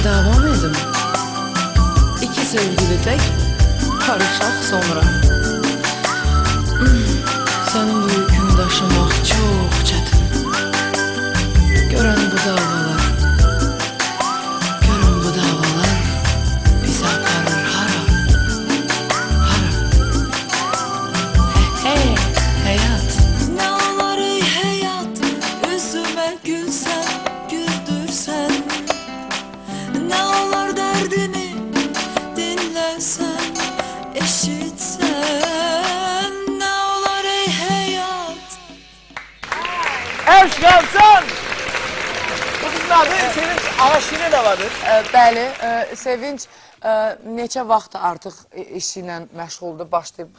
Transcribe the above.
devam edim. İki sevgili tek, karışaq sonra. Sənin bu yükünü daşımaq çox çətin. Görən bu davalar bizi aparır hara? Hara? Hey, həyat. Ne olar ey hayat, üzüme gülsen, güldürsen. Ne olur derdimi dinlesen, eşitsen. Ne olur ey hayat. Eşq alsan! Bu kızın adı Sevinç Ağaşine de vardır. Bəli, Sevinç neçə vaxt artıq işi ilə məşğuldur, başlayıb